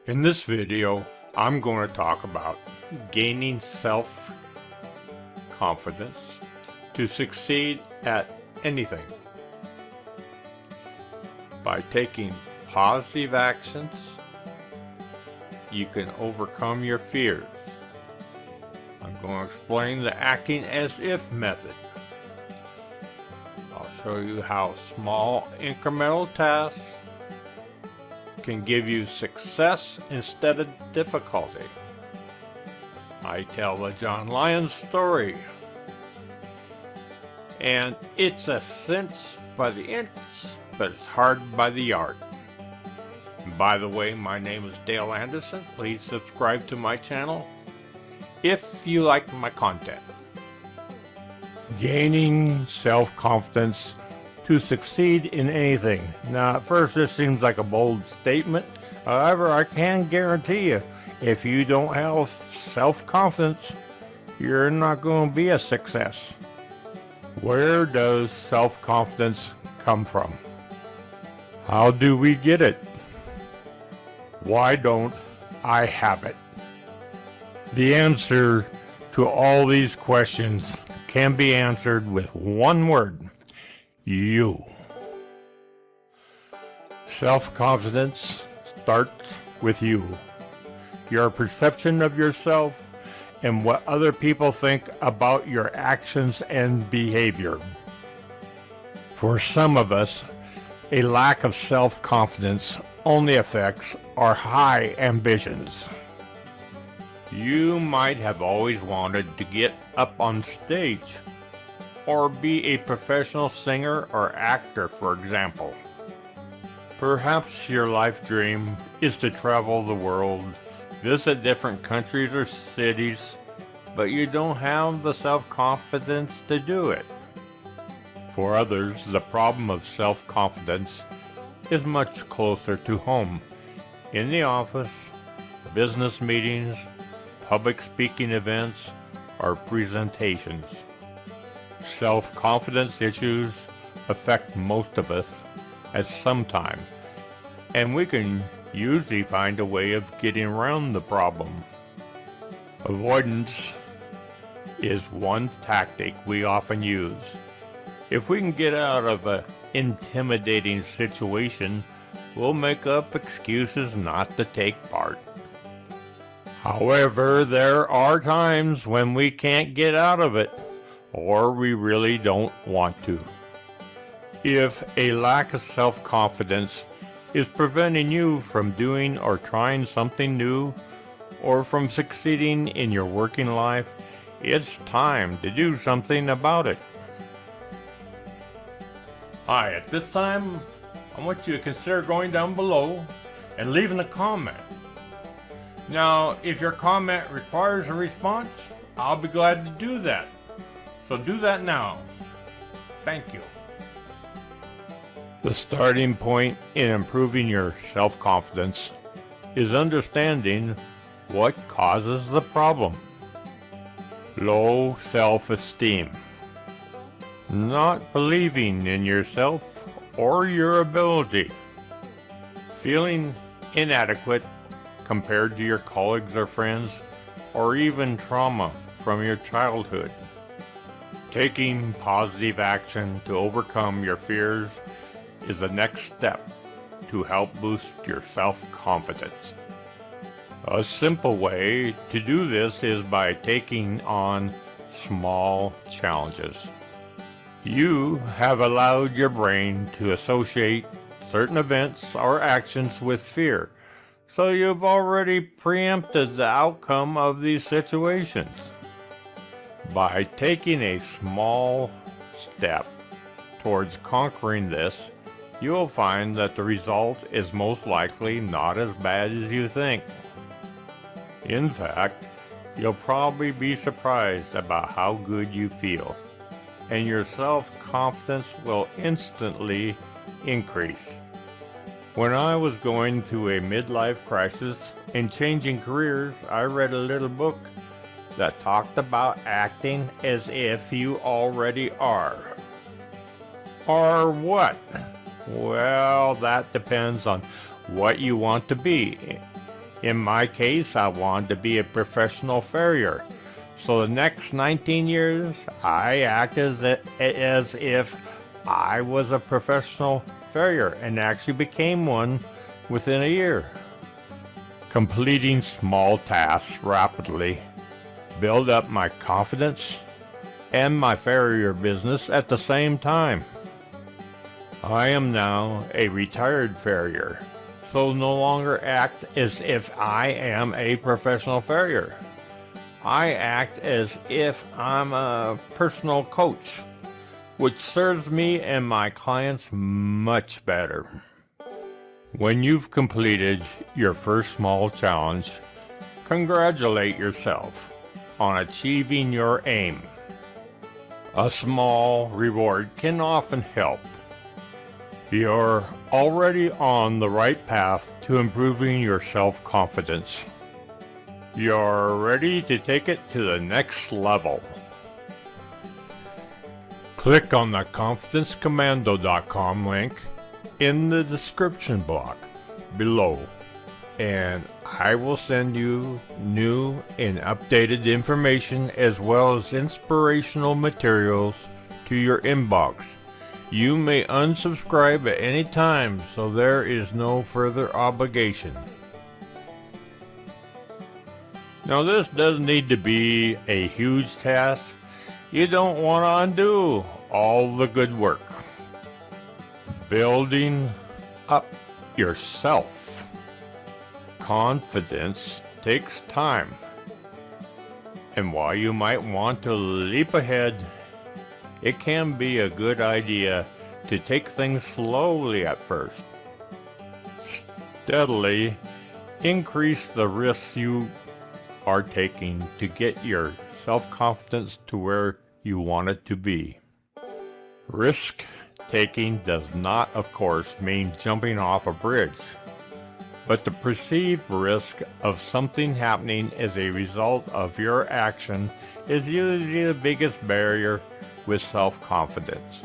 In this video, I'm going to talk about gaining self-confidence to succeed at anything. By taking positive actions, you can overcome your fears. I'm going to explain the acting as if method. I'll show you how small incremental tasks can give you success instead of difficulty. I tell the John Lyons story, and it's a sense by the inch, but it's hard by the yard. And by the way, my name is Dale Anderson. Please subscribe to my channel if you like my content. Gaining self-confidence to succeed in anything. Now, at first, this seems like a bold statement. However, I can guarantee you, if you don't have self-confidence, you're not going to be a success. Where does self-confidence come from? How do we get it? Why don't I have it? The answer to all these questions can be answered with one word: you. Self-confidence starts with you. Your perception of yourself and what other people think about your actions and behavior. For some of us, a lack of self-confidence only affects our high ambitions. You might have always wanted to get up on stage, or be a professional singer or actor, for example. Perhaps your life dream is to travel the world, visit different countries or cities, but you don't have the self-confidence to do it. For others, the problem of self-confidence is much closer to home, in the office, business meetings, public speaking events, or presentations. Self-confidence issues affect most of us at some time, and we can usually find a way of getting around the problem. Avoidance is one tactic we often use. If we can get out of an intimidating situation, we'll make up excuses not to take part. However, there are times when we can't get out of it, or we really don't want to. If a lack of self-confidence is preventing you from doing or trying something new, or from succeeding in your working life, it's time to do something about it. Hi, at this time, I want you to consider going down below and leaving a comment. Now, if your comment requires a response, I'll be glad to do that. So do that now. Thank you. The starting point in improving your self-confidence is understanding what causes the problem. Low self-esteem. Not believing in yourself or your ability. Feeling inadequate compared to your colleagues or friends, or even trauma from your childhood. Taking positive action to overcome your fears is the next step to help boost your self-confidence. A simple way to do this is by taking on small challenges. You have allowed your brain to associate certain events or actions with fear, so you've already preempted the outcome of these situations. By taking a small step towards conquering this, you will find that the result is most likely not as bad as you think. In fact, you'll probably be surprised about how good you feel, and your self-confidence will instantly increase. When I was going through a midlife crisis and changing careers, I read a little book that talked about acting as if you already are. Or what? Well, that depends on what you want to be. In my case, I wanted to be a professional farrier. So the next 19 years, I act as if I was a professional farrier and actually became one within a year. Completing small tasks rapidly build up my confidence and my farrier business at the same time. I am now a retired farrier, so no longer act as if I am a professional farrier. I act as if I'm a personal coach, which serves me and my clients much better. When you've completed your first small challenge, congratulate yourself on achieving your aim. A small reward can often help. You're already on the right path to improving your self-confidence. You're ready to take it to the next level. Click on the confidencecommando.com link in the description block below, and I will send you new and updated information as well as inspirational materials to your inbox. You may unsubscribe at any time, so there is no further obligation. Now, this doesn't need to be a huge task. You don't want to undo all the good work. Building up your self-confidence takes time. And while you might want to leap ahead, it can be a good idea to take things slowly at first. Steadily increase the risks you are taking to get your self-confidence to where you want it to be. Risk taking does not, of course, mean jumping off a bridge, but the perceived risk of something happening as a result of your action is usually the biggest barrier with self-confidence.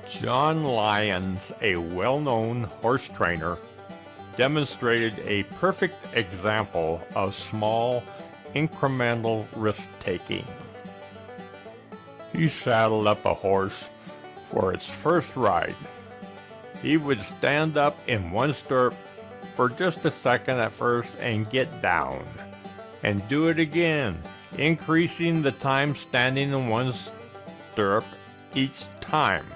John Lyons, a well-known horse trainer, demonstrated a perfect example of small, incremental risk-taking. He saddled up a horse for its first ride. He would stand up in one stirrup for just a second at first and get down, and do it again, increasing the time standing in one stirrup each time.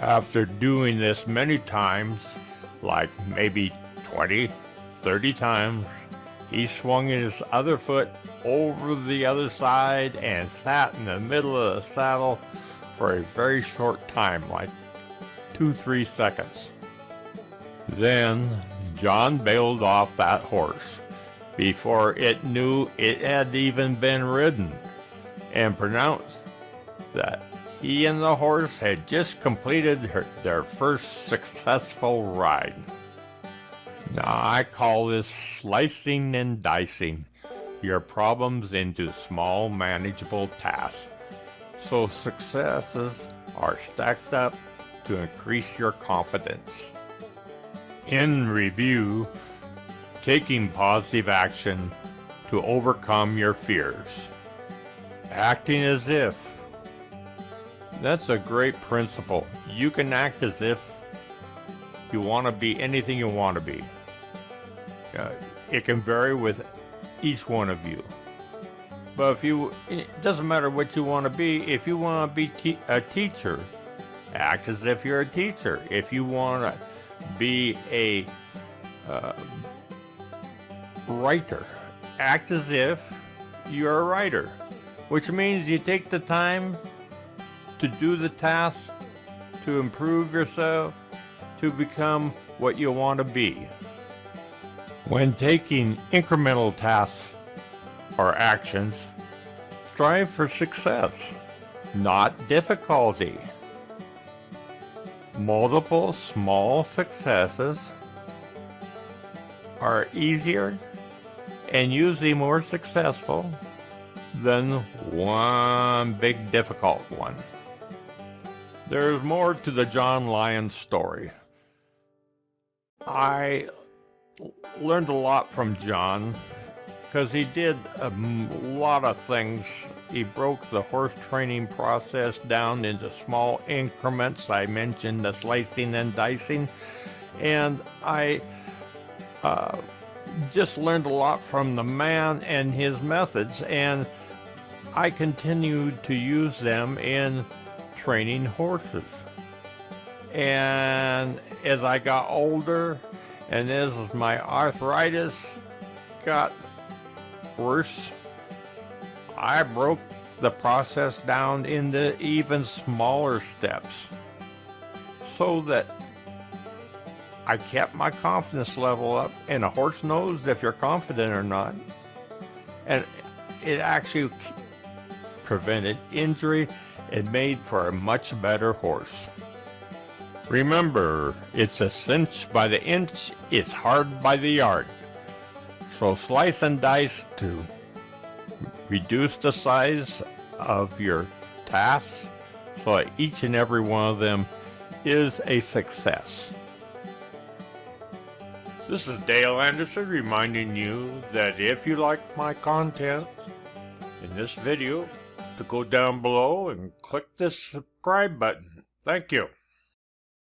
After doing this many times, like maybe 20, 30 times, he swung his other foot over the other side and sat in the middle of the saddle for a very short time, like 2-3 seconds. Then John bailed off that horse before it knew it had even been ridden, and pronounced that he and the horse had just completed their first successful ride. Now, I call this slicing and dicing your problems into small, manageable tasks, so successes are stacked up to increase your confidence. In review, taking positive action to overcome your fears. Acting as if. That's a great principle. You can act as if you want to be anything you want to be. It can vary with each one of you. But it doesn't matter what you want to be. If you want to be a teacher, act as if you're a teacher. If you want to be a writer, act as if you're a writer, which means you take the time to do the tasks to improve yourself, to become what you want to be. When taking incremental tasks or actions, strive for success, not difficulty. Multiple small successes are easier and usually more successful than one big difficult one. There's more to the John Lyons story. I learned a lot from John because he did a lot of things. He broke the horse training process down into small increments. I mentioned the slicing and dicing, and I just learned a lot from the man and his methods, and I continued to use them in training horses. And as I got older and as my arthritis got worse, I broke the process down into even smaller steps so that I kept my confidence level up, and a horse knows if you're confident or not. And it actually prevented injury and made for a much better horse. Remember, it's a cinch by the inch, it's hard by the yard. So slice and dice to reduce the size of your tasks so that each and every one of them is a success. This is Dale Anderson reminding you that if you like my content in this video, to go down below and click this subscribe button. Thank you.